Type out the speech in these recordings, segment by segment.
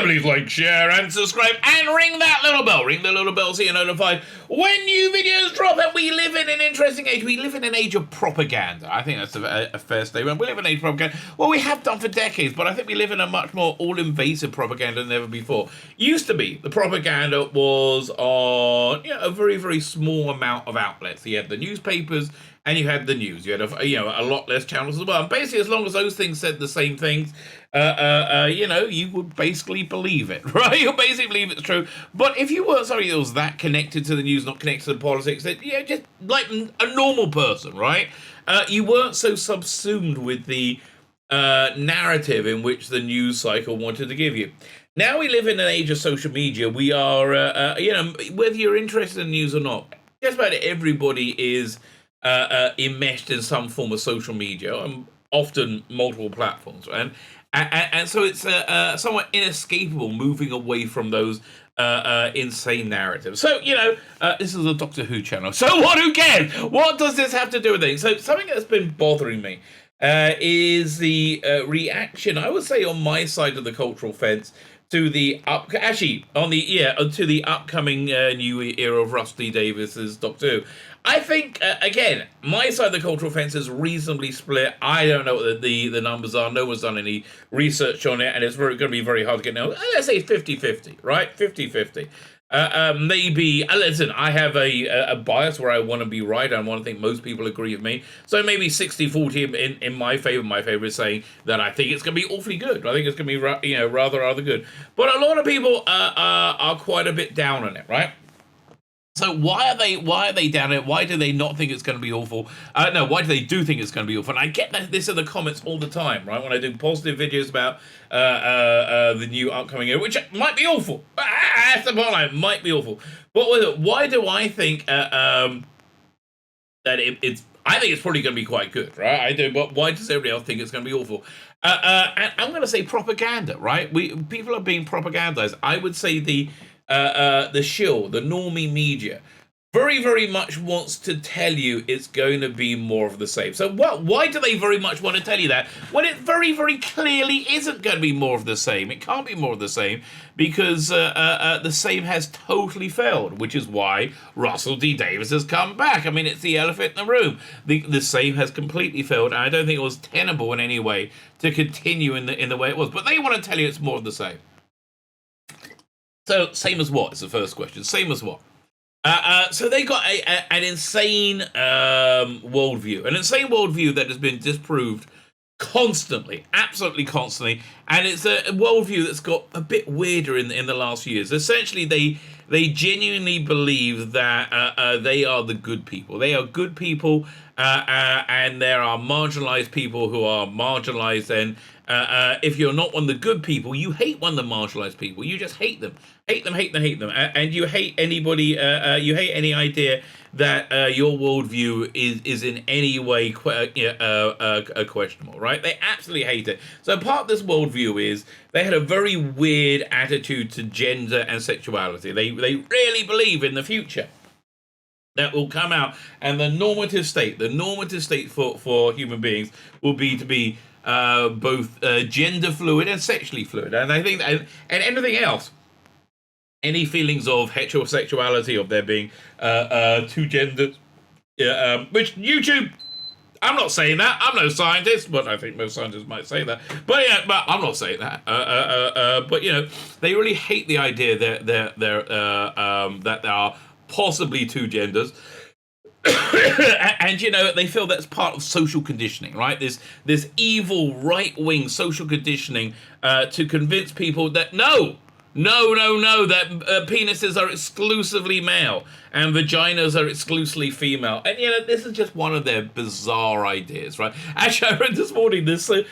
please like, share, and subscribe, and ring that little bell. Ring the little bell so you're notified when new videos drop. And we live in an interesting age. We live in an age of propaganda. I think that's a fair statement. We live in an age of propaganda. Well, we have done for decades, but I think we live in a much more all-invasive propaganda than ever before. Used to be, the propaganda was on a very, very small amount of outlets. You had the newspapers, and you had the news. You had a lot less channels as well. And basically, as long as those things said the same things, you would basically believe it, right? You'll basically believe it's true. But if you weren't somebody that was that connected to the news, not connected to the politics, that just like a normal person, right? You weren't so subsumed with the narrative in which the news cycle wanted to give you. Now we live in an age of social media. We are, whether you're interested in news or not, just about everybody is enmeshed in some form of social media, and often multiple platforms, right? And so it's somewhat inescapable moving away from those insane narratives. So, this is a Doctor Who channel. So what, who cares? What does this have to do with things? So something that's been bothering me is the reaction, I would say, on my side of the cultural fence to the upcoming new era of Rusty Davies's Doctor Who. I think, again, my side of the cultural fence is reasonably split. I don't know what the numbers are. No one's done any research on it, and it's going to be very hard to get now. Let's say 50-50, right? 50-50. Maybe, listen, I have a bias where I want to be right. I want to think most people agree with me. So maybe 60-40 in my favor. My favor is saying that I think it's going to be awfully good. I think it's going to be, rather good. But a lot of people are quite a bit down on it, right? So why are they down it? Why do they not think it's going to be awful? No, why do they do think it's going to be awful? And I get this in the comments all the time, right? When I do positive videos about the new upcoming era, which might be awful. That's the bottom line, might be awful. But why do I think that it's? I think it's probably going to be quite good, right? I do, but why does everybody else think it's going to be awful? And I'm going to say propaganda, right? People are being propagandized. I would say the Shill, the normie media, very, very much wants to tell you it's going to be more of the same. So why do they very much want to tell you that when it very, very clearly isn't going to be more of the same? It can't be more of the same because the same has totally failed, which is why Russell D. Davies has come back. I mean, it's the elephant in the room. The same has completely failed, and I don't think it was tenable in any way to continue in the way it was. But they want to tell you it's more of the same. So, same as what is the first question. Same as what? So they got an insane worldview. An insane worldview that has been disproved constantly, absolutely constantly. And it's a worldview that's got a bit weirder in the last few years. Essentially, they genuinely believe that they are the good people. They are good people, and there are marginalized people who are marginalized. And if you're not one of the good people, you hate one of the marginalized people. You just hate them. Hate them. And you hate anybody, you hate any idea that your worldview is in any way questionable, right? They absolutely hate it. So part of this worldview is they had a very weird attitude to gender and sexuality. They really believe in the future that will come out, and the normative state for human beings will be to be both gender fluid and sexually fluid. And I think that, and anything else, any feelings of heterosexuality, of there being two genders, which YouTube, I'm not saying that. I'm no scientist, but I think most scientists might say that. But I'm not saying that. But they really hate the idea that there are possibly two genders. And they feel that's part of social conditioning, right? This evil right-wing social conditioning to convince people that no, that penises are exclusively male and vaginas are exclusively female. And this is just one of their bizarre ideas, right? Actually, I read this morning the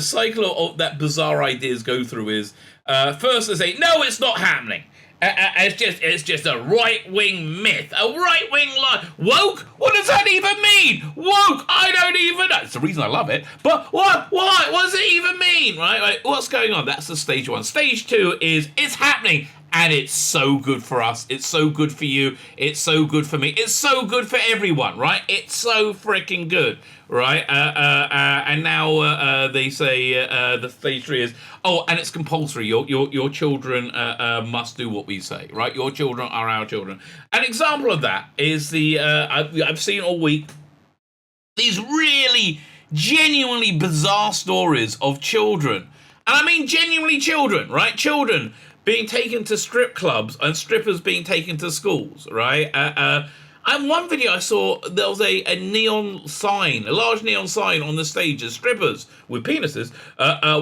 cycle of that bizarre ideas go through is first they say no, it's not happening. It's just a right-wing myth, a right-wing lie. Woke? What does that even mean? Woke? I don't even know. It's the reason I love it. But what? What does it even mean? Right? What's going on? That's the stage one. Stage two is it's happening. And it's so good for us. It's so good for you. It's so good for me. It's so good for everyone, right? It's so freaking good, right? And now they say the stage 3 is, oh, and it's compulsory. Your children must do what we say, right? Your children are our children. An example of that is I've seen all week these really genuinely bizarre stories of children. And I mean genuinely children, right? Children being taken to strip clubs and strippers being taken to schools, right? And one video I saw, there was a neon sign, a large neon sign on the stage as strippers with penises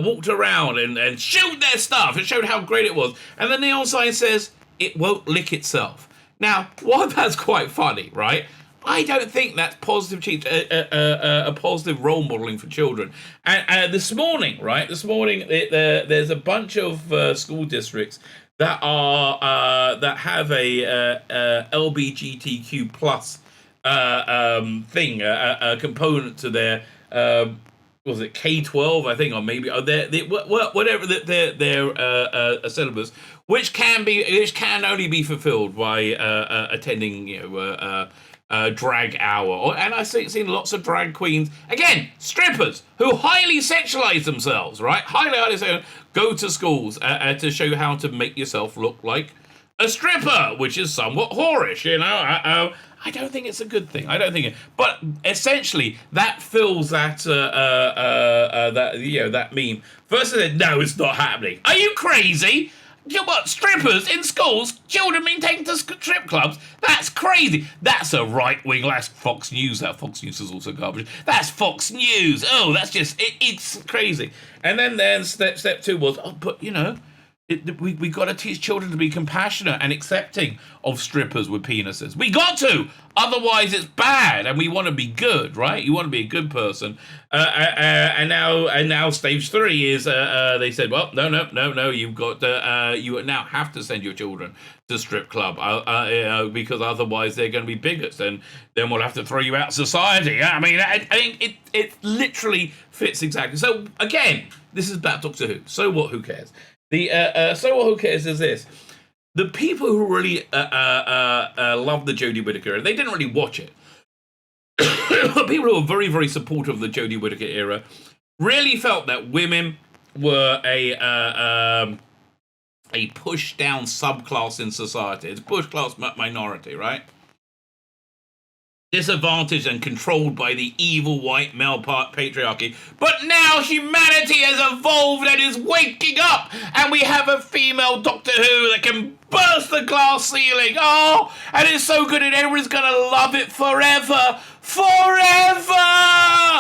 walked around and showed their stuff. It showed how great it was. And the neon sign says, it won't lick itself. Now, while that's quite funny, right? I don't think that's positive, a positive role modeling for children. And this morning, right? This morning, there's a bunch of school districts that are that have a LBGTQ plus thing, a component to their was it K-12, I think, or maybe whatever their syllabus, which can only be fulfilled by attending, drag hour. And I've seen lots of drag queens, again, strippers, who highly sexualize themselves, right? Highly go to schools to show you how to make yourself look like a stripper, which is somewhat whorish, I don't think it's a good thing. I don't think it. But essentially, that fills that that meme. First, I said, no, it's not happening. Are you crazy? What, strippers in schools? Children being taken to strip clubs? That's crazy. That's a right-wing. That's Fox News. That Fox News is also garbage. That's Fox News. Oh, that's just, it's crazy. And then step 2 was, but we got to teach children to be compassionate and accepting of strippers with penises. We got to. Otherwise, it's bad, and we want to be good, right? You want to be a good person. And now stage 3 is they said, well, no. You've got you now have to send your children to strip club because otherwise they're going to be bigots, and then we'll have to throw you out of society. I mean, I think it literally fits exactly. So again, this is about Doctor Who. So what? Who cares? So what? Who cares? Is this? The people who really love the Jodie Whittaker era, they didn't really watch it. The people who are very, very supportive of the Jodie Whittaker era really felt that women were a pushed down subclass in society. It's a pushed class minority, right? Disadvantaged and controlled by the evil white male patriarchy. But now humanity has evolved and is waking up, and we have a female Doctor Who that can burst the glass ceiling. Oh, and it's so good and everyone's gonna love it forever.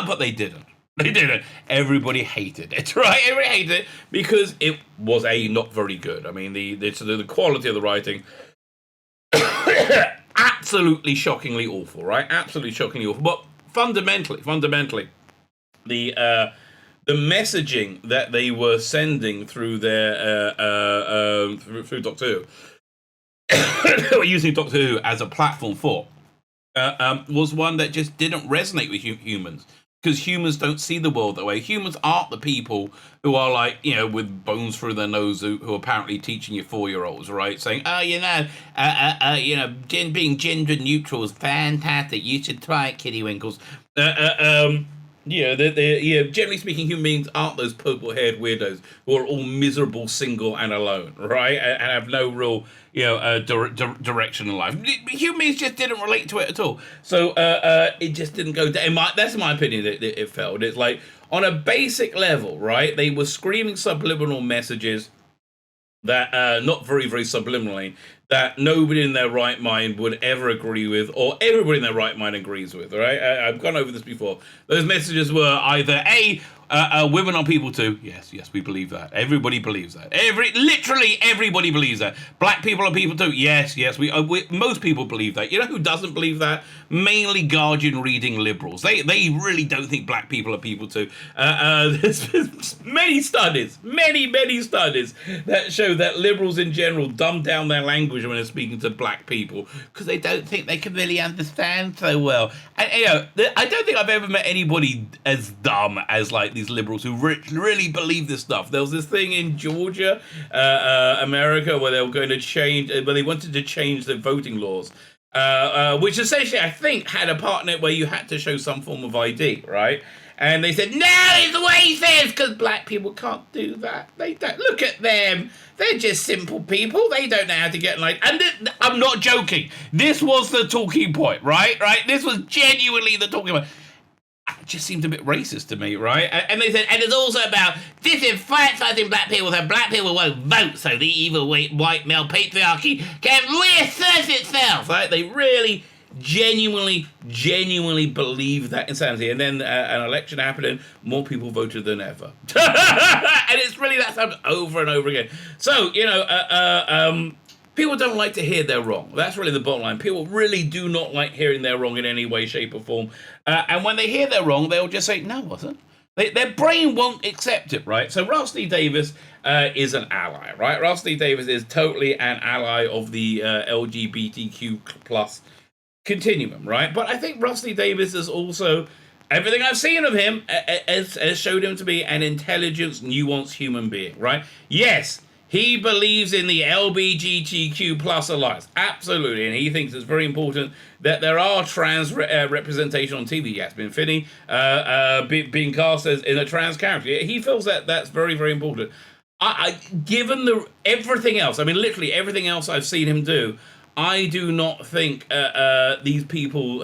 But they didn't. Everybody hated it, right? Everybody hated it because it was not very good. I mean, the quality of the writing absolutely shockingly awful, right? Absolutely shockingly awful. But fundamentally, the messaging that they were sending through their through Doctor Who, they were using Doctor Who as a platform for, was one that just didn't resonate with humans. Because humans don't see the world that way. Humans aren't the people who are like, with bones through their nose who are apparently teaching you 4-year-olds, right? Saying, being gender neutral is fantastic. You should try it, Kitty Winkles. Generally speaking, human beings aren't those purple-haired weirdos who are all miserable, single, and alone, right? And have no real, direction in life. Human beings just didn't relate to it at all. So it just didn't go down. That's my opinion. It failed. It's like on a basic level, right? They were screaming subliminal messages that not very, very subliminally, that nobody in their right mind would ever agree with, or everybody in their right mind agrees with, right? I've gone over this before. Those messages were either women are people too. Yes, we believe that. Everybody believes that. Literally everybody believes that. Black people are people too. Yes, we most people believe that. You know who doesn't believe that? Mainly Guardian reading liberals. They really don't think black people are people too. There's many studies that show that liberals in general dumb down their language when they're speaking to black people because they don't think they can really understand so well. And I don't think I've ever met anybody as dumb as like these liberals who really believe this stuff. There was this thing in Georgia, America, where they were going to change, where they wanted to change the voting laws. which essentially I think had a part in it where you had to show some form of ID, right? And they said, no, it's racist, because black people can't do that. They don't. Look at them. They're just simple people. They don't know how to get like. And I'm not joking. This was the talking point, right? Right? This was genuinely the talking point. It just seemed a bit racist to me, right? And they said, and it's also about disenfranchising black people, so black people won't vote, so the evil white male patriarchy can reassert itself, right? They really genuinely believe that insanity. And then an election happened and more people voted than ever. And it's really that happened over and over again. So, people don't like to hear they're wrong. That's really the bottom line. People really do not like hearing they're wrong in any way, shape, or form. And when they hear they're wrong, they'll just say, no, it wasn't. Their brain won't accept it, right? So Rusty Davies is an ally, right? Rusty Davies is totally an ally of the LGBTQ plus continuum, right? But I think Rusty Davies is also, everything I've seen of him has showed him to be an intelligent, nuanced human being, right? Yes, he believes in the LBGTQ plus alliance, absolutely, and he thinks it's very important that there are trans representation on TV. Yasmin Finney being cast as in a trans character. He feels that that's very, very important. Given everything else, I mean, literally everything else I've seen him do, I do not think these people,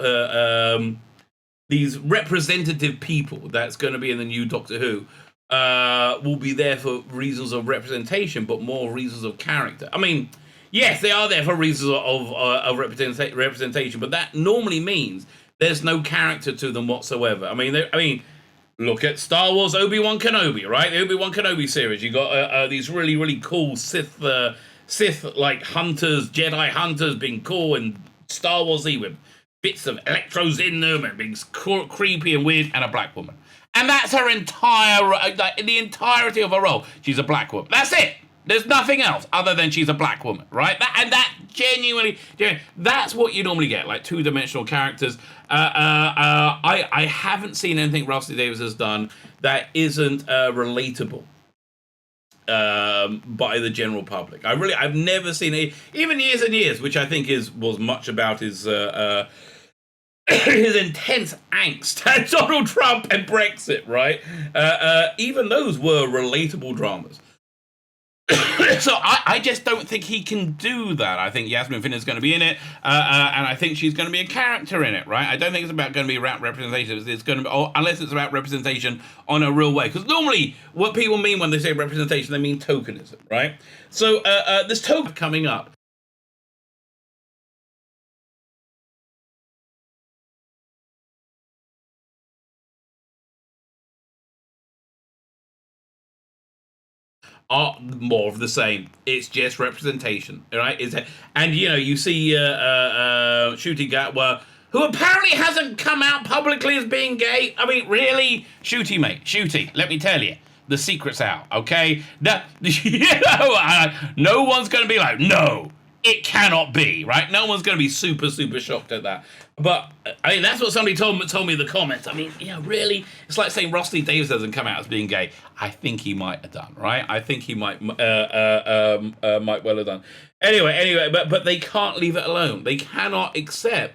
these representative people that's going to be in the new Doctor Who, will be there for reasons of representation, but more reasons of character. I mean, yes, they are there for reasons of representation, but that normally means there's no character to them whatsoever. I mean, look at Star Wars Obi-Wan Kenobi, right? The Obi-Wan Kenobi series. You got these really, really cool Sith like hunters, Jedi hunters being cool and Star Wars-y with bits of electrodes in them and being creepy and weird, and a black woman. And that's her the entirety of her role. She's a black woman. That's it. There's nothing else other than she's a black woman, right? That genuinely, that's what you normally get, like two-dimensional characters. I haven't seen anything Rusty Davies has done that isn't relatable by the general public. I've never seen it, even Years and Years, which I think was much about his his intense angst at Donald Trump and Brexit, right? Even those were relatable dramas. So I just don't think he can do that. I think Yasmin Finney is going to be in it, and I think she's going to be a character in it, right? I don't think it's going to be about representation. It's going to be, unless it's about representation on a real way. Because normally, what people mean when they say representation, they mean tokenism, right? So this token coming up. Are more of the same. It's just representation, right? And you see Shooty Gatwa, who apparently hasn't come out publicly as being gay. I mean, really, Shooty, mate, Shooty. Let me tell you, the secret's out. Okay, no one's going to be like, no, it cannot be, right? No one's going to be super shocked at that. But I mean, that's what somebody told me in the comments. I mean, really, it's like saying Rusty Davies doesn't come out as being gay. I think he might have done, right? I think he might well have done. Anyway, but they can't leave it alone. They cannot accept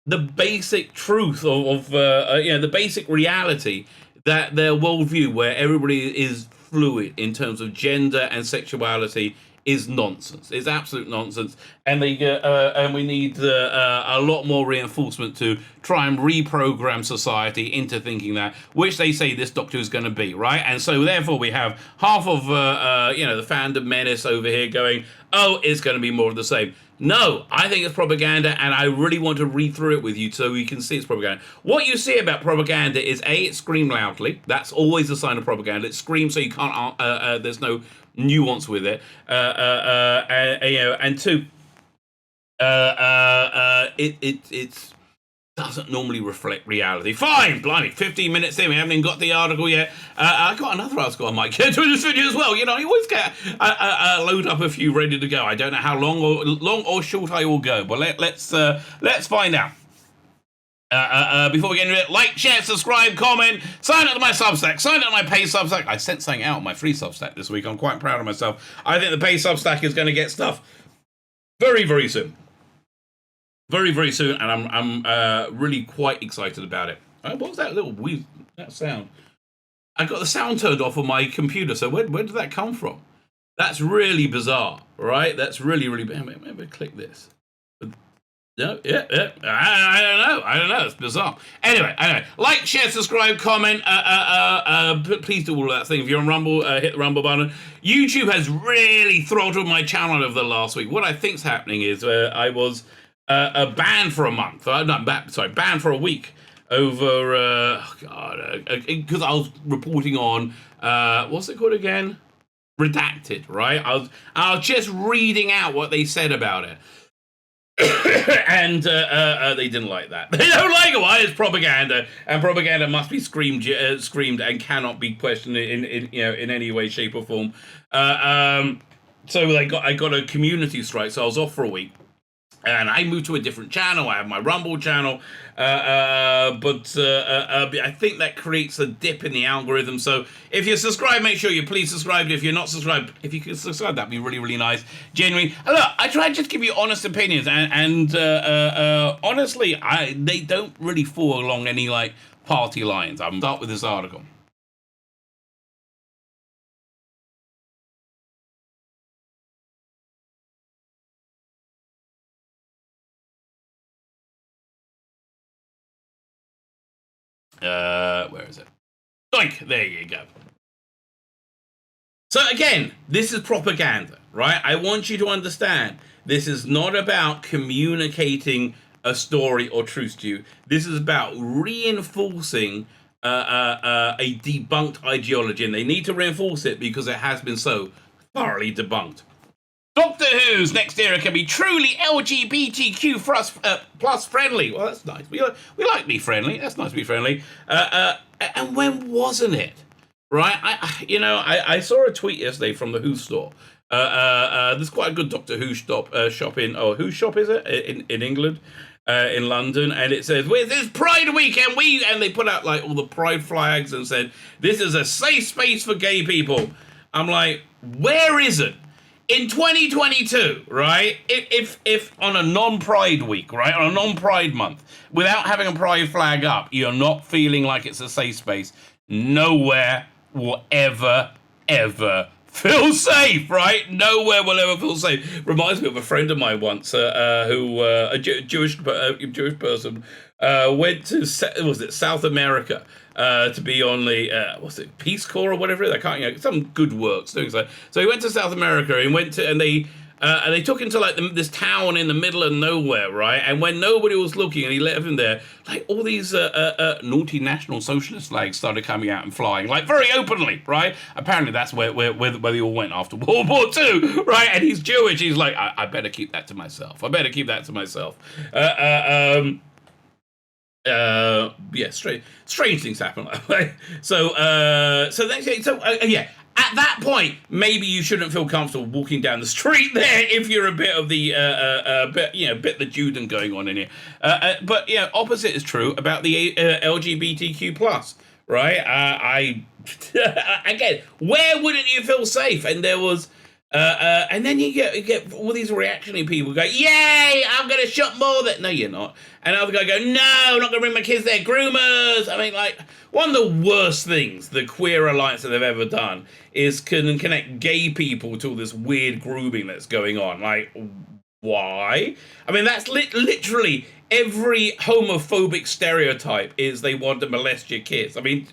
the basic truth of the basic reality that their worldview, where everybody is fluid in terms of gender and sexuality, is nonsense. It's absolute nonsense, and we need a lot more reinforcement to try and reprogram society into thinking that, which they say this Doctor is going to be, right? And so therefore we have half of the fandom menace over here going, oh, it's going to be more of the same. No, I think it's propaganda, and I really want to read through it with you so you can see it's propaganda. What you see about propaganda is it screams loudly. That's always a sign of propaganda. It screams so you can't. There's no nuance with it, and two, it doesn't normally reflect reality. Fine, blimey, 15 minutes in, we haven't even got the article yet. I got another article I might get to this video as well. You always get load up a few ready to go. I don't know how long or short I will go, but let's find out. Before we get into it, like, share, subscribe, comment, sign up to my Substack, sign up to my paid Substack. I sent something out on my free Substack this week. I'm quite proud of myself. I think the paid Substack is going to get stuff very, very soon. very, very soon, and I'm really quite excited about it. What was that little that sound? I got the sound turned off on my computer, so where did that come from? That's really bizarre, right? That's really, really... Maybe click this. No, yeah. I don't know. It's bizarre. Anyway, like, share, subscribe, comment. Please do all that thing. If you're on Rumble, hit the Rumble button. YouTube has really throttled my channel over the last week. What I think's happening is I was banned for a month. Banned for a week over because I was reporting on what's it called again? Redacted, right? I was just reading out what they said about it. And they didn't like that. They don't like it. Why? It's propaganda, and propaganda must be screamed and cannot be questioned in any way, shape, or form. So I got a community strike. So I was off for a week, and I moved to a different channel. I have my Rumble channel, but I think that creates a dip in the algorithm. So if you're subscribed, make sure you please subscribe. If you're not subscribed, if you could subscribe, that'd be really, really nice. Genuinely, look, I try to just give you honest opinions, and honestly, they don't really fall along any like party lines. I'm start with this article. Where is it? Doink! There you go. So again, this is propaganda, right? I want you to understand this is not about communicating a story or truth to you. This is about reinforcing a debunked ideology, and they need to reinforce it because it has been so thoroughly debunked. Doctor Who's next era can be truly LGBTQ plus friendly. Well, that's nice. We like to be friendly. That's nice to be friendly. And when wasn't it? Right? I saw a tweet yesterday from the Who store. There's quite a good Doctor Who shop in... Oh, whose shop is it? In England. In London. And it says, with this Pride weekend, and they put out like all the Pride flags and said, this is a safe space for gay people. I'm like, where is it? In 2022, right, if on a non-Pride week, right, on a non-Pride month, without having a Pride flag up, you're not feeling like it's a safe space, nowhere will ever feel safe, right? Nowhere will ever feel safe. Reminds me of a friend of mine once, who, a Jewish person, went to, South America, to be on the Peace Corps or whatever. I can't, some good works doing so. So he went to South America and they took him to like this town in the middle of nowhere, right? And when nobody was looking, and he left him there, like all these naughty National Socialist flags started coming out and flying, like very openly, right? Apparently that's where they all went after World War II, right? And he's Jewish. He's like, I better keep that to myself. Strange things happen that way. At that point, maybe you shouldn't feel comfortable walking down the street there if you're a bit of the bit the Juden going on in here. But opposite is true about the LGBTQ plus, right? Again, where wouldn't you feel safe? And there was. And then you get all these reactionary people go, yay, I'm going to shop more than... No, you're not. And other guy go, no, I'm not going to bring my kids there, groomers. I mean, like, one of the worst things the queer alliance that they've ever done is connect gay people to all this weird grooming that's going on. Like, why? I mean, that's literally every homophobic stereotype is they want to molest your kids. I mean...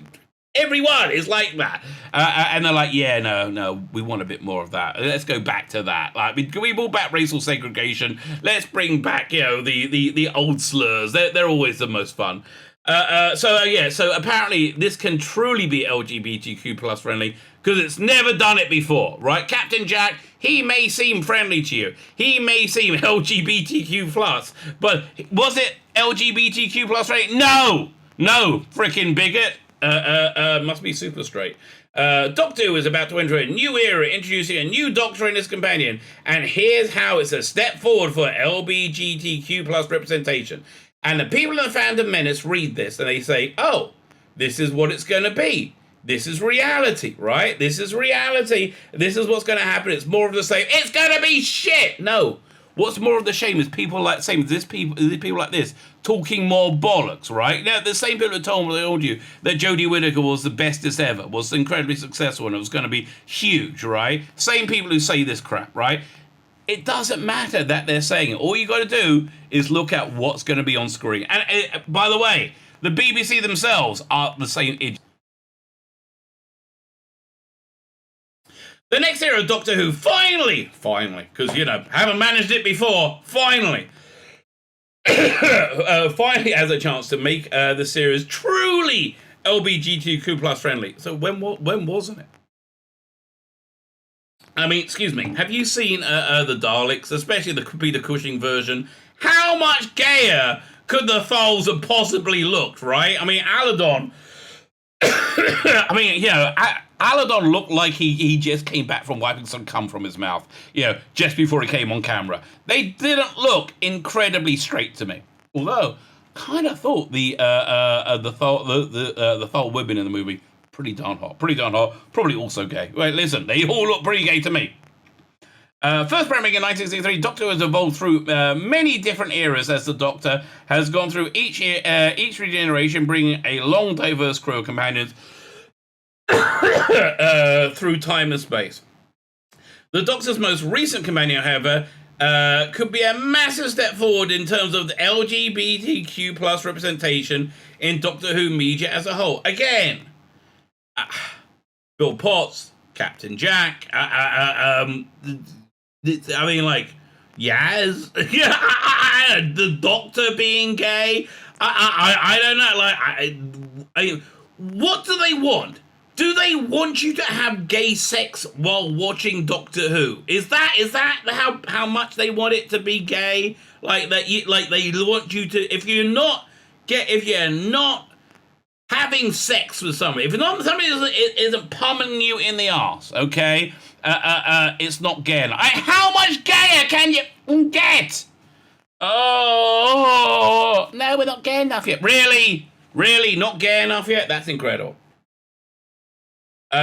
Everyone is like that. And they're like, yeah, no, we want a bit more of that. Let's go back to that. Like, can we bring back racial segregation? Let's bring back, the old slurs. They're always the most fun. So apparently this can truly be LGBTQ plus friendly because it's never done it before, right? Captain Jack, he may seem friendly to you. He may seem LGBTQ plus, but was it LGBTQ plus friendly? No, freaking bigot. Must be super straight. Doctor Who is about to enter a new era, introducing a new Doctor and his companion, and here's how it's a step forward for LBGTQ plus representation. And the people in the fandom menace read this and they say, oh, this is what it's going to be. This is reality, right? This is reality. This is what's going to happen. It's more of the same. It's going to be shit. No. What's more of the shame is people like people like this talking more bollocks, right? Now, the same people who told you that Jodie Whittaker was the bestest ever, was incredibly successful, and it was going to be huge, right? Same people who say this crap, right? It doesn't matter that they're saying it. All you got to do is look at what's going to be on screen. And by the way, the BBC themselves are the same idiots. The next era of Doctor Who finally, because, haven't managed it before, finally has a chance to make the series truly LBGTQ+ friendly. So when wasn't it? I mean, excuse me, have you seen the Daleks, especially the Peter Cushing version? How much gayer could the Thals have possibly looked, right? I mean, Aladon... Aladon looked like he just came back from wiping some cum from his mouth, just before he came on camera. They didn't look incredibly straight to me. Although, kind of thought the Thal women in the movie pretty darn hot. Probably also gay. Wait, listen, they all look pretty gay to me. First premiering in 1963, Doctor Who has evolved through many different eras as the Doctor has gone through each regeneration, bringing a long, diverse crew of companions through time and space. The Doctor's most recent companion, however, could be a massive step forward in terms of the LGBTQ+ representation in Doctor Who media as a whole. Again, Bill Potts, Captain Jack, Yaz, the Doctor being gay. I don't know. What do they want? Do they want you to have gay sex while watching Doctor Who? Is that how much they want it to be gay? Like that? They want you to. If you're not having sex with somebody, if somebody isn't pummeling you in the arse, okay, it's not gay. How much gayer can you get? Oh no, we're not gay enough yet. Really, not gay enough yet? That's incredible. The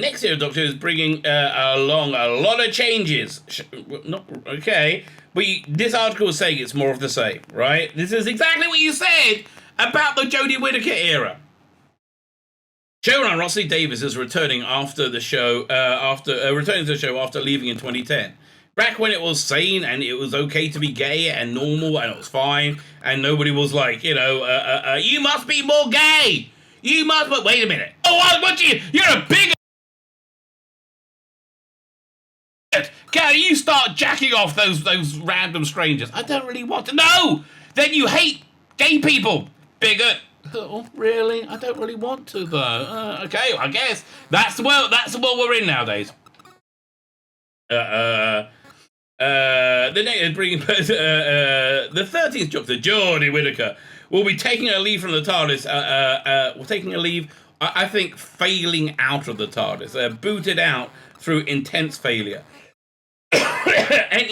next year Doctor is bringing along a lot of changes. But this article is saying it's more of the same, right? This is exactly what you said about the Jodie Whittaker era. Showrunner Rossley Davies is returning after the show, returning to the show after leaving in 2010. Back when it was sane and it was okay to be gay and normal and it was fine and nobody was like, you must be more gay. You must, but wait a minute. Oh, you're a bigot. Can you start jacking off those random strangers? I don't really want to. No! Then you hate gay people, bigot. Oh, really? I don't really want to, though. Okay, I guess that's the world we're in nowadays. The 13th Doctor, Jodie Whittaker, will be taking a leave from the TARDIS. Taking a leave, I think, failing out of the TARDIS. Booted out through intense failure. And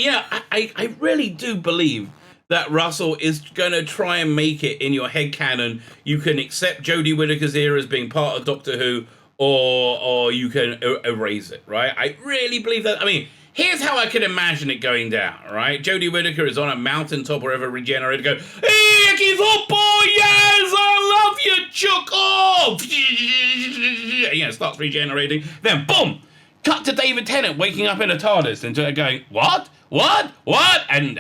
I really do believe that Russell is going to try and make it in your headcanon. You can accept Jodie Whittaker's era as being part of Doctor Who, or you can erase it, right? I really believe that. I mean, here's how I can imagine it going down, right? Jodie Whittaker is on a mountaintop wherever regenerated, go, hey, he's up, boy, yes, I love you, Chuck, oh! Starts regenerating, then boom! Cut to David Tennant waking up in a TARDIS and going, what? And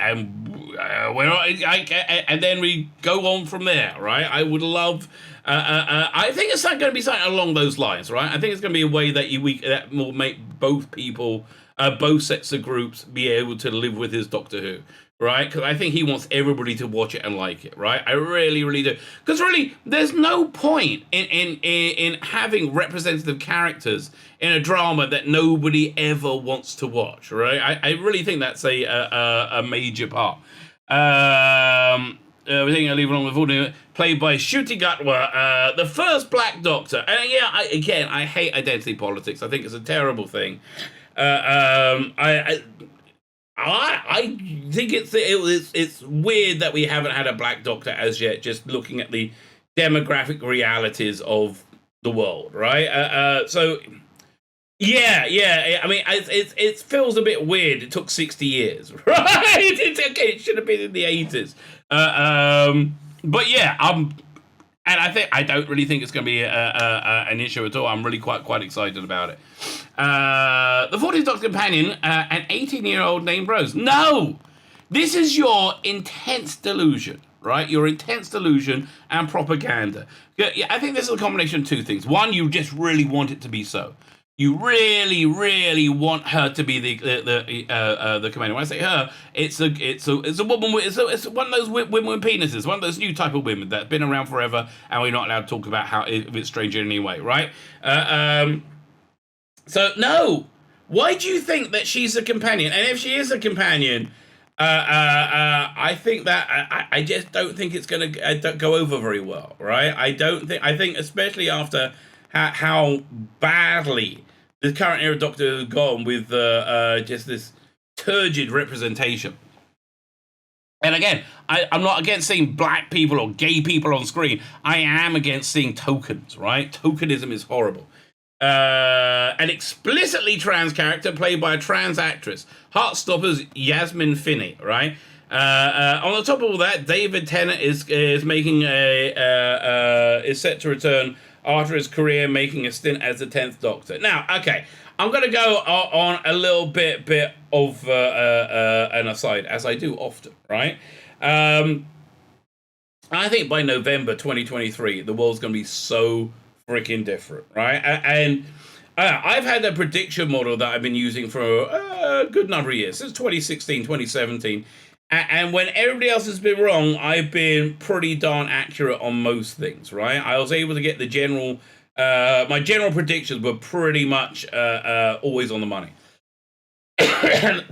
then we go on from there, right? I would love. I think it's going to be something along those lines, right? I think it's going to be a way that that will make both people, both sets of groups, be able to live with his Doctor Who. Right? Because I think he wants everybody to watch it and like it, right? I really, really do. Because really, there's no point in having representative characters in a drama that nobody ever wants to watch, right? I really think that's a major part. We're taking a leave along with Voldemort, played by Ncuti Gatwa, the first Black Doctor. And I hate identity politics. I think it's a terrible thing. I think it's weird that we haven't had a Black Doctor as yet, just looking at the demographic realities of the world, right? So Yeah. I mean, it feels a bit weird. It took 60 years, right? It should have been in the 80s. But yeah, and I don't really think it's going to be an issue at all. I'm really quite excited about it. The 40th Doctor companion, an 18-year-old named Rose. No, this is your intense delusion, right? Your intense delusion and propaganda. Yeah, I think this is a combination of two things. One, you just really want it to be so. You really, really want her to be the commander. When I say her, it's a woman. It's one of those women with penises. One of those new type of women that's been around forever, and we're not allowed to talk about how if it's strange in any way, right? So no, why do you think that she's a companion? And if she is a companion, I think that I just don't think it's going to go over very well, right? I don't think. I think especially after how badly the current era Doctor has gone with just this turgid representation. And again, I'm not against seeing black people or gay people on screen. I am against seeing tokens, right? Tokenism is horrible. An explicitly trans character played by a trans actress, Heartstopper's Yasmin Finney, right? On the top of all that, David Tennant is making is set to return after his career making a stint as the 10th Doctor. Now, okay, I'm going to go on a little bit of an aside, as I do often, right? I think by November 2023, the world's going to be so freaking different, right? And I've had a prediction model that I've been using for a good number of years, since 2016, 2017. And when everybody else has been wrong, I've been pretty darn accurate on most things, right? I was able to get the general, my general predictions were pretty much always on the money.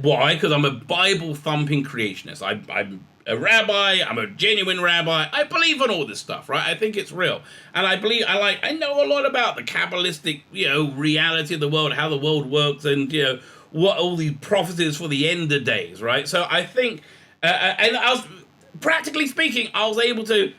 Why? Because I'm a Bible-thumping creationist. I'm a rabbi. I'm a genuine rabbi. I believe in all this stuff, right? I think it's real, and I know a lot about the Kabbalistic, reality of the world, how the world works, and what all these prophecies for the end of days, right? So I think, and I was, practically speaking, I was able to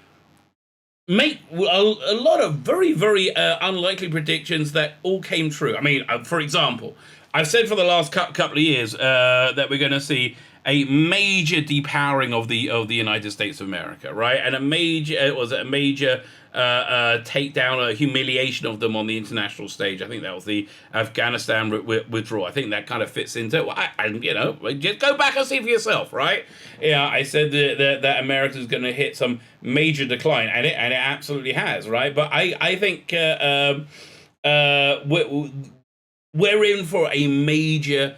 make a lot of very, very unlikely predictions that all came true. I mean, for example, I've said for the last couple of years that we're going to see a major depowering of the United States of America, right? And a major takedown, a humiliation of them on the international stage. I think that was the Afghanistan withdrawal. I think that kind of fits into it. Just go back and see for yourself, right? Yeah, I said that America's going to hit some major decline, and it absolutely has, right? But I think we're in for a major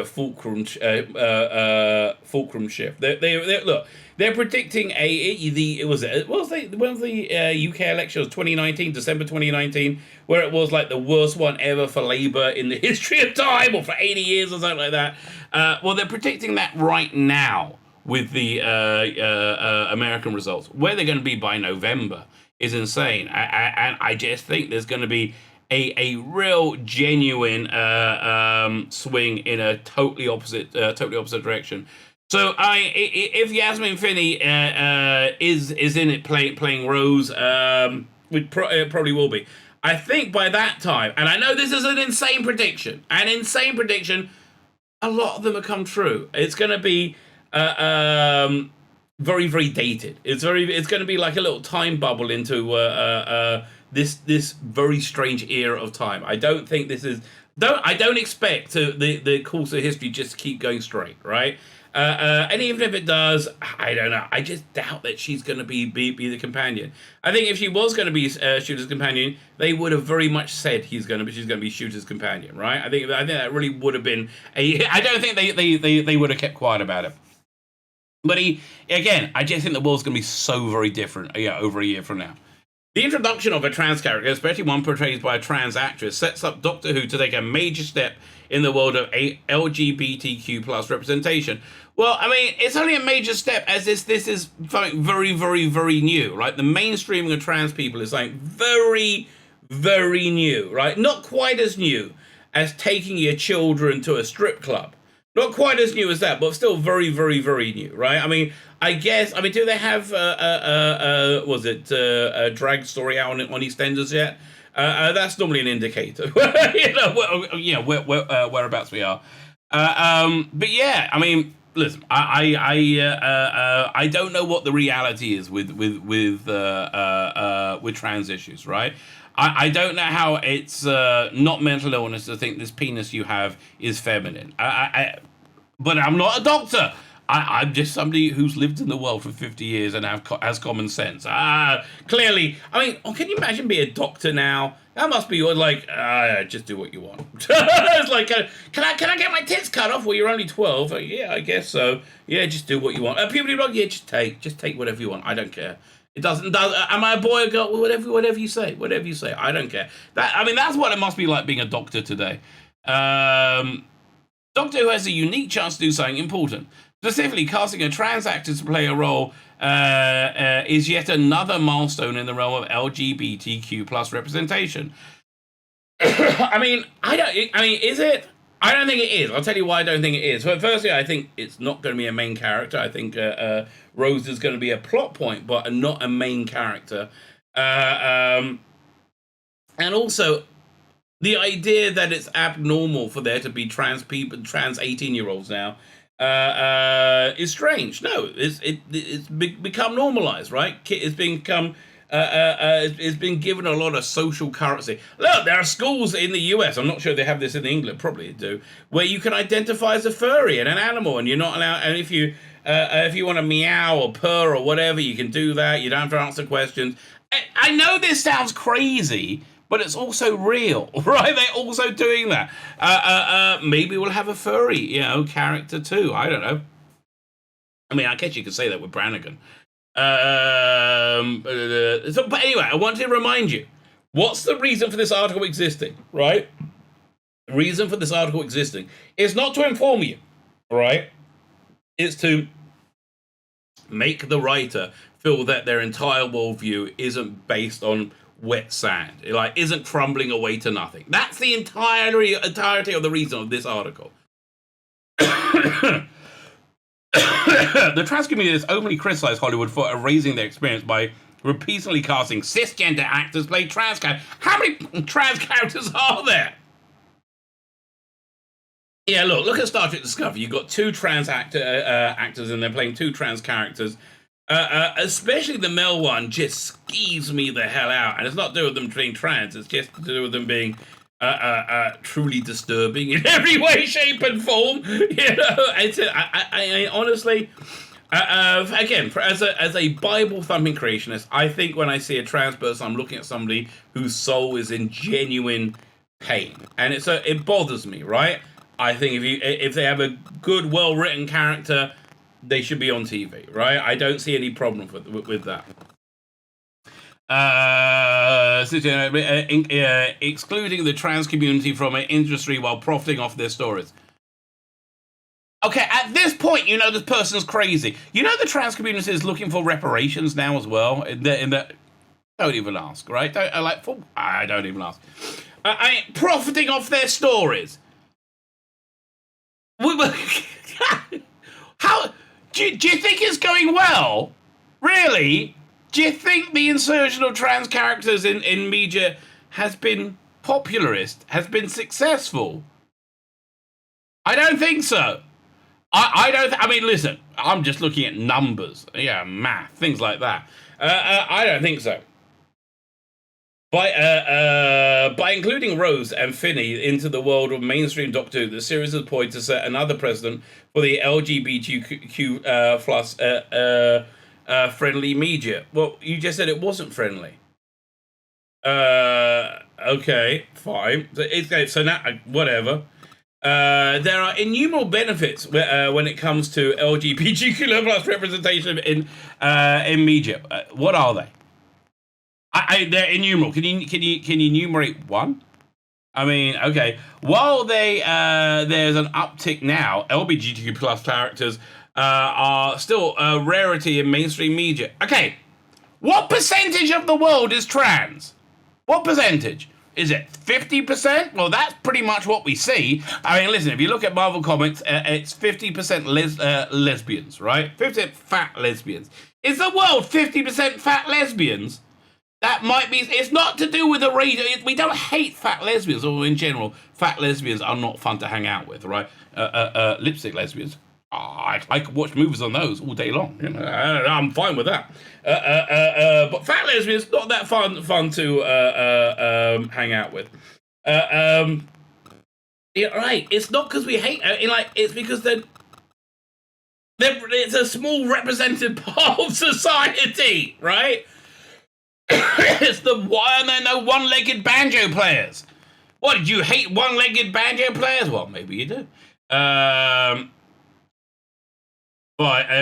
fulcrum shift. They're predicting the UK election was 2019, December 2019, where it was like the worst one ever for Labour in the history of time, or for 80 years or something like that. Well, they're predicting that right now with the American results. Where they're going to be by November is insane, and I just think there's going to be a real genuine swing in a totally opposite direction. So if Yasmin Finney is in it playing Rose, it probably will be. I think by that time, and I know this is an insane prediction, a lot of them have come true. It's going to be very, very dated. It's going to be like a little time bubble into this very strange era of time. I don't think I don't expect the course of history just to keep going straight, right? And even if it does, I don't know. I just doubt that she's going to be the companion. I think if she was going to be Shooter's companion, they would have very much said she's going to be Shooter's companion, right? I think that really would have been I don't think they would have kept quiet about it. But I just think the world's going to be so very different, over a year from now. The introduction of a trans character, especially one portrayed by a trans actress, sets up Doctor Who to take a major step in the world of LGBTQ plus representation. Well, I mean, it's only a major step as this is something very, very, very new, right? The mainstreaming of trans people is something very, very new, right? Not quite as new as taking your children to a strip club. Not quite as new as that, but still very, very, very new, right? I mean, do they have, a drag story out on EastEnders yet? That's normally an indicator, whereabouts we are. But yeah, I mean, listen, I don't know what the reality is with trans issues, right? I don't know how it's not mental illness to think this penis you have is feminine. But I'm not a doctor. I'm just somebody who's lived in the world for 50 years and has common sense. Clearly, I mean, can you imagine being a doctor now? That must be like, just do what you want. It's like, can I get my tits cut off? Well, you're only 12. Yeah, I guess so. Yeah, just do what you want. People be like, yeah, just take whatever you want. I don't care. It doesn't. Am I a boy or girl? Whatever you say. Whatever you say. I don't care. That's what it must be like being a doctor today. Doctor Who has a unique chance to do something important. Specifically, casting a trans actor to play a role is yet another milestone in the realm of LGBTQ plus representation. Is it? I don't think it is. I'll tell you why I don't think it is. Firstly, I think it's not going to be a main character. I think Rose is going to be a plot point, but not a main character. And also, the idea that it's abnormal for there to be trans people, trans 18-year-olds now, is strange. No, it's become normalized, right? It's become it's been given a lot of social currency. Look, there are schools in the US, I'm not sure they have this in England, probably they do, where you can identify as a furry and an animal, and you're not allowed, and if you want to meow or purr or whatever, you can do that. You don't have to answer questions. I know this sounds crazy, but it's also real, right? They're also doing that. Maybe we'll have a furry, character too. I don't know. I mean, I guess you could say that with Brannigan. But anyway, I want to remind you, what's the reason for this article existing, right? The reason for this article existing is not to inform you, right? It's to make the writer feel that their entire worldview isn't based on wet sand. It isn't crumbling away to nothing. That's the entirety of the reason of this article. The trans community has openly criticized Hollywood for erasing their experience by repeatedly casting cisgender actors play trans characters. How many trans characters are there? Yeah, look at Star Trek Discovery. You've got two trans actors and they're playing two trans characters. Especially the male one just skeeves me the hell out. And it's not to do with them being trans, it's just to do with them being truly disturbing in every way, shape, and form. I honestly, again, as a Bible thumping creationist, I think when I see a trans person, I'm looking at somebody whose soul is in genuine pain, and it bothers me, right? I think if they have a good, well written character, they should be on TV, right? I don't see any problem with that. Excluding the trans community from an industry while profiting off their stories. Okay, at this point, this person's crazy. The trans community is looking for reparations now as well. Don't even ask, right? I don't even ask. Profiting off their stories. How do you think it's going well? Really? Do you think the insertion of trans characters in media has been popularist, has been successful? I don't think so. I mean, listen, I'm just looking at numbers, math, things like that. I don't think so. By including Rose and Finney into the world of mainstream Doctor Who, the series is poised to set another precedent for the LGBTQ plus friendly media. Well, you just said it wasn't friendly. Okay, fine. So now, whatever. There are innumerable benefits when it comes to LGBTQ plus representation in media. What are they? They're innumerable. Can you enumerate one? I mean, okay. While there's an uptick now, LGBTQ plus characters are still a rarity in mainstream media. Okay, what percentage of the world is trans? What percentage? Is it 50%? Well, that's pretty much what we see. I mean, listen, if you look at Marvel Comics, it's 50% lesbians, right? 50% fat lesbians. Is the world 50% fat lesbians? That might be. It's not to do with the race. We don't hate fat lesbians, or in general, fat lesbians are not fun to hang out with, right? Lipstick lesbians. I could watch movies on those all day long. You know, I'm fine with that. But fat lesbians not that fun to hang out with. Yeah, right. It's not because we hate. It's because it's a small representative part of society, right? It's why are there no one-legged banjo players? What, did you hate one-legged banjo players? Well, maybe you do.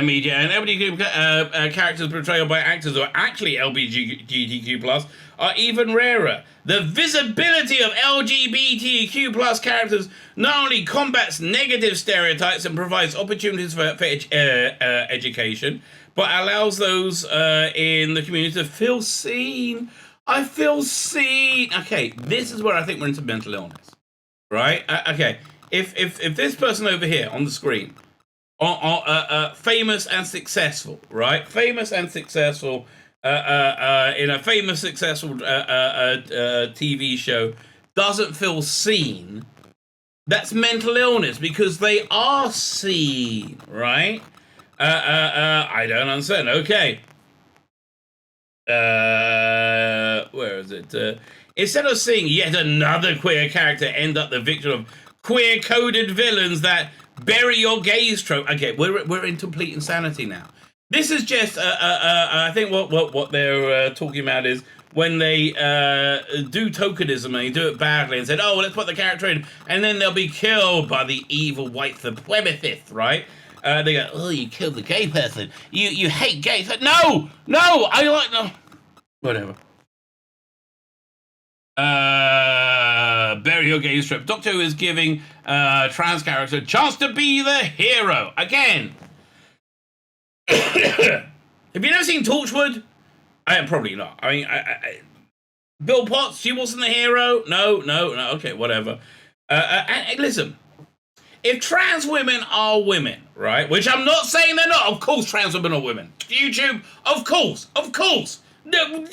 Media and LBG characters portrayed by actors who are actually LGBTQ+ are even rarer. The visibility of LGBTQ+ characters not only combats negative stereotypes and provides opportunities for education, but allows those in the community to feel seen. I feel seen. Okay, this is where I think we're into mental illness, right? Okay, if this person over here on the screen, famous and successful, right? Famous and successful in a famous, successful TV show, doesn't feel seen. That's mental illness because they are seen, right? I don't understand. Okay. Where is it? Instead of seeing yet another queer character end up the victim of queer-coded villains that bury your gaze trope. Okay, we're in complete insanity now. This is just, I think what they're talking about is when they do tokenism and they do it badly and said, oh, well, let's put the character in, and then they'll be killed by the evil white supremacist, right? They go, oh, you killed the gay person. You hate gays. Like, no, I like no. Whatever. Bury your gaze trip. Doctor Who is giving trans character a chance to be the hero again. Have you never seen Torchwood? Probably not. I mean, Bill Potts, she wasn't the hero. No. Okay, whatever. And listen, if trans women are women, right? Which I'm not saying they're not. Of course, trans women are women. YouTube, of course. No,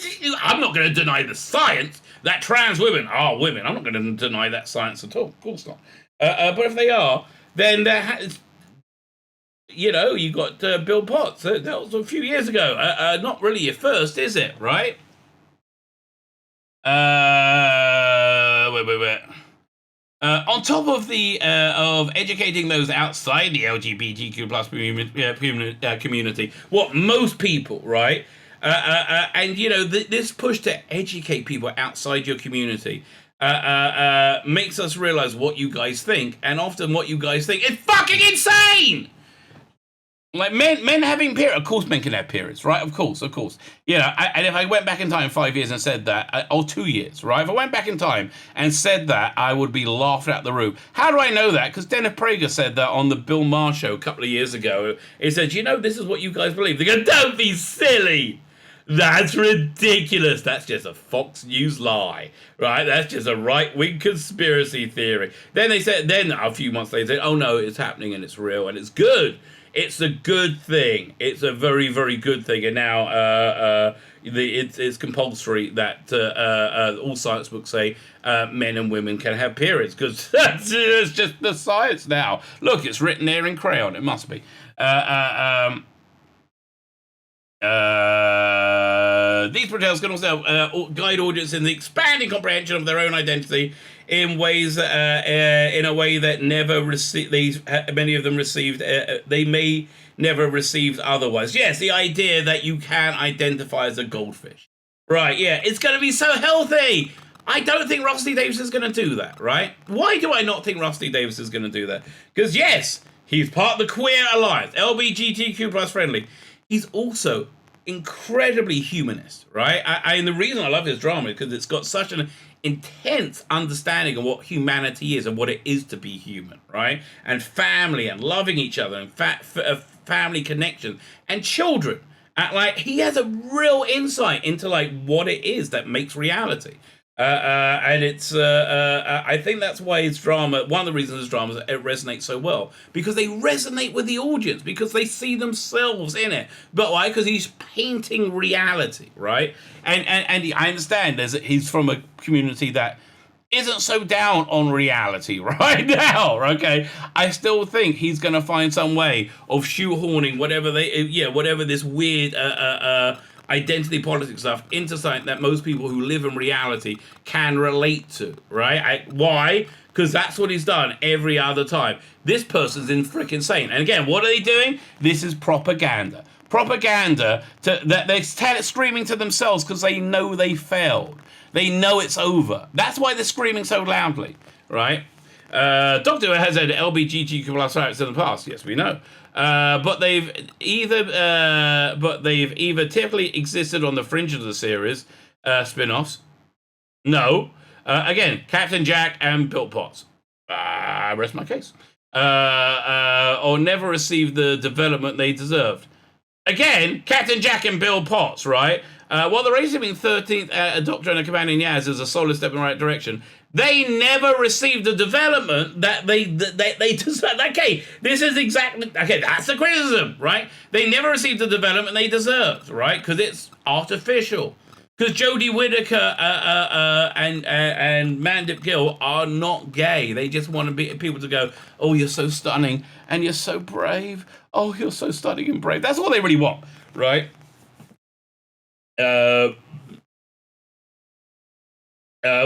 I'm not going to deny the science that trans women are women. I'm not going to deny that science at all. Of course not. But if they are, then you got Bill Potts. That was a few years ago. Not really your first, is it? Right? Wait. On top of of educating those outside the LGBTQ+ community, what most people, right? And this push to educate people outside your community makes us realize what you guys think, and often what you guys think is fucking insane. Like men having periods, of course men can have periods, right? Of course. And if I went back in time 5 years and said that, or 2 years, right? If I went back in time and said that, I would be laughed out the room. How do I know that? Because Dennis Prager said that on the Bill Maher show a couple of years ago. He said, this is what you guys believe. They go, don't be silly. That's ridiculous. That's just a Fox News lie, right? That's just a right-wing conspiracy theory. Then a few months later, they said, oh no, it's happening and it's real and it's good. It's a good thing. It's a very, very good thing. And now it's compulsory that all science books say men and women can have periods, because that's just the science now. Look, it's written there in crayon. It must be. These portrayals can also guide audience in the expanding comprehension of their own identity in ways, in a way that many of them received. They may never received otherwise. Yes, the idea that you can identify as a goldfish, right? Yeah, it's going to be so healthy. I don't think Rusty Davies is going to do that, right? Why do I not think Rusty Davies is going to do that? Because yes, he's part of the queer alliance, LGBTQ+ friendly. He's also incredibly humanist, right? And the reason I love his drama is because it's got such an intense understanding of what humanity is and what it is to be human, right? And family and loving each other and family connection and children. He has a real insight into what it is that makes reality. And it's, I think that's why his drama, one of the reasons his dramas, it resonates so well. Because they resonate with the audience, because they see themselves in it. But why? Because he's painting reality, right? And I understand he's from a community that isn't so down on reality right now, okay? I still think he's going to find some way of shoehorning whatever this weird identity politics stuff into something that most people who live in reality can relate to, right? Why? Because that's what he's done every other time. This person's freaking insane. And again, what are they doing? This is propaganda. Propaganda that they're screaming to themselves because they know they failed. They know it's over. That's why they're screaming so loudly, right? Doctor Who has had LBGTQ plus characters in the past. Yes, we know. But they've either typically existed on the fringe of the series spin-offs. No. Again, Captain Jack and Bill Potts. I rest my case. Or never received the development they deserved. Again, Captain Jack and Bill Potts, right? While the race being 13th Doctor and a companion Yaz is a solid step in the right direction, they never received the development that they deserved. Okay, this is exactly, okay, that's the criticism, right? They never received the development they deserved, right? Because it's artificial. Because Jodie Whittaker and Mandip Gill are not gay. They just want people to go, oh, you're so stunning and you're so brave. Oh, you're so stunning and brave. That's all they really want, right?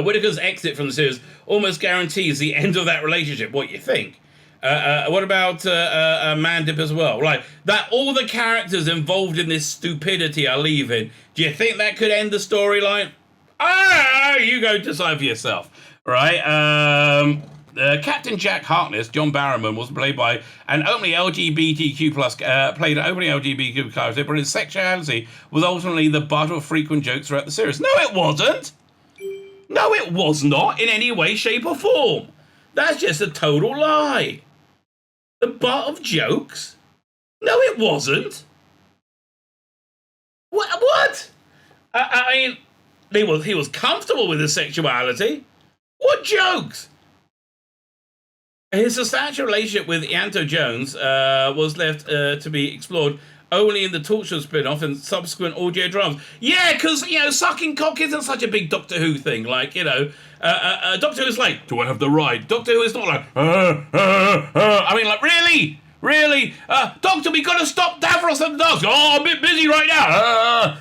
Whittaker's exit from the series almost guarantees the end of that relationship. What you think? What about Mandip as well? Like that, all the characters involved in this stupidity are leaving. Do you think that could end the storyline? You go decide for yourself, right? Captain Jack Harkness, John Barrowman, was played by an openly LGBTQ plus played an openly LGBTQ character, but his sexuality was ultimately the butt of frequent jokes throughout the series. No, it wasn't. No, it was not in any way, shape, or form. That's just a total lie. The butt of jokes? No, it wasn't. What? I mean, he was comfortable with his sexuality. What jokes? His substantial relationship with Ianto Jones was left to be explored only in the Torture spin-off and subsequent audio dramas. Yeah, because, sucking cock isn't such a big Doctor Who thing. Like, Doctor Who is like, do I have the right? Doctor Who is not like, I mean, like, really? Really? Doctor, we got to stop Davros and the dogs. Oh, I'm a bit busy right now.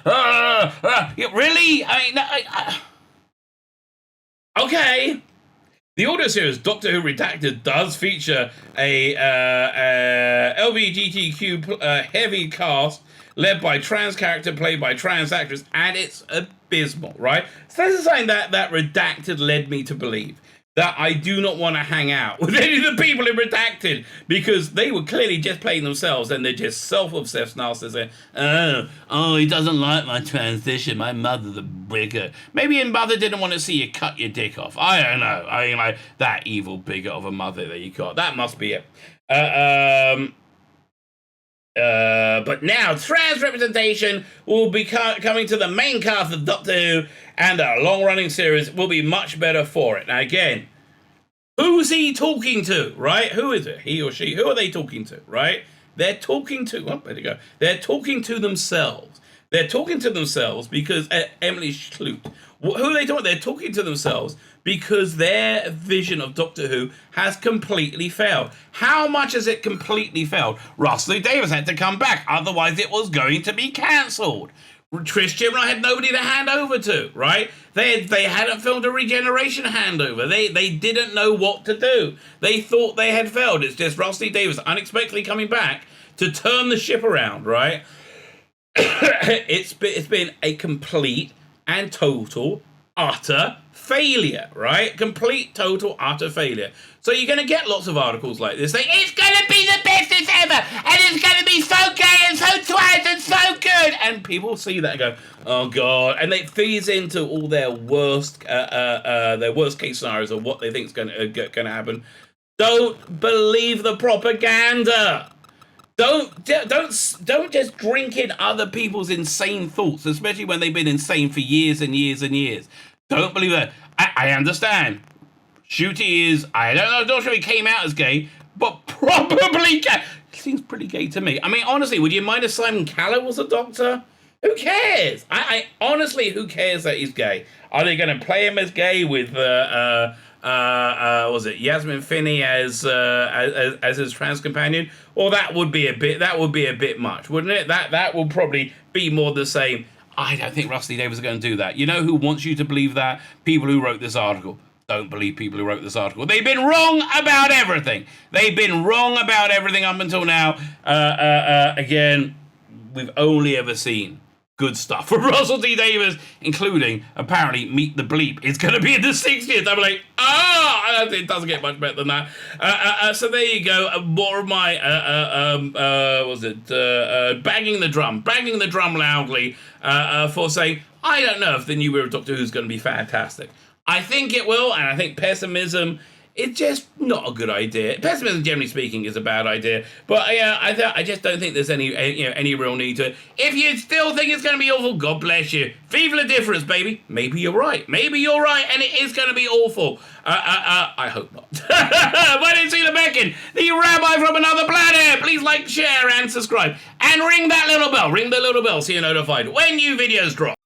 Yeah, really? Okay. The audio series Doctor Who Redacted does feature a LBGTQ heavy cast led by trans character played by trans actress, and it's abysmal, right? So this is something that Redacted led me to believe. That I do not want to hang out with any of the people in Redacted because they were clearly just playing themselves and they're just self-obsessed narcissists. Oh, he doesn't like my transition. My mother, the bigot. Maybe your mother didn't want to see you cut your dick off. I don't know. I mean, like, that evil bigot of a mother that you got. That must be it. But now, trans representation will be coming to the main cast of Doctor Who, and a long-running series will be much better for it. Now, again, who's he talking to, right? Who is it? He or she? Who are they talking to, right? They're talking to, there you go. They're talking to themselves. They're talking to themselves because, Emily Schlut, who are they talking to? They're talking to themselves because their vision of Doctor Who has completely failed. How much has it completely failed? Russell Davies had to come back, otherwise it was going to be cancelled. Trish Chibnall had nobody to hand over to, right? They hadn't filmed a regeneration handover. They didn't know what to do. They thought they had failed. It's just Russell Davies unexpectedly coming back to turn the ship around, right? It's been a complete and total, utter failure, right? Complete, total, utter failure. So you're going to get lots of articles like this saying, it's going to be the best it's ever, and it's going to be so gay and so twat and so good. And people see that and go, oh God. And it feeds into all their worst case scenarios of what they think is going to happen. Don't believe the propaganda. Don't just drink in other people's insane thoughts, especially when they've been insane for years and years and years. Don't believe that. I understand. Shooty is, I don't know, I'm not sure he came out as gay, but probably gay. Seems pretty gay to me. I mean, honestly, would you mind if Simon Callow was a doctor? Who cares? I honestly, who cares that he's gay? Are they going to play him as gay with was it Yasmin Finney as his trans companion? Or that would be a bit much, wouldn't it? That would probably be more the same. I don't think Rusty Davies are going to do that. You know who wants you to believe that? People who wrote this article. Don't believe people who wrote this article. They've been wrong about everything. They've been wrong about everything up until now. Again, we've only ever seen good stuff from Russell T Davies, including apparently Meet the Bleep. It's going to be in the 60th. I'm like, it doesn't get much better than that. So there you go. More of my banging the drum loudly for saying I don't know if the new era of Doctor Who is going to be fantastic. I think it will, and I think pessimism is just not a good idea. Pessimism, generally speaking, is a bad idea. But I just don't think there's any real need to it. If you still think it's going to be awful, God bless you. Vive la difference, baby. Maybe you're right. And it is going to be awful. I hope not. My name's Tzvi Lebetkin, the Rabbi from another planet. Please like, share, and subscribe. And ring that little bell. Ring the little bell so you're notified when new videos drop.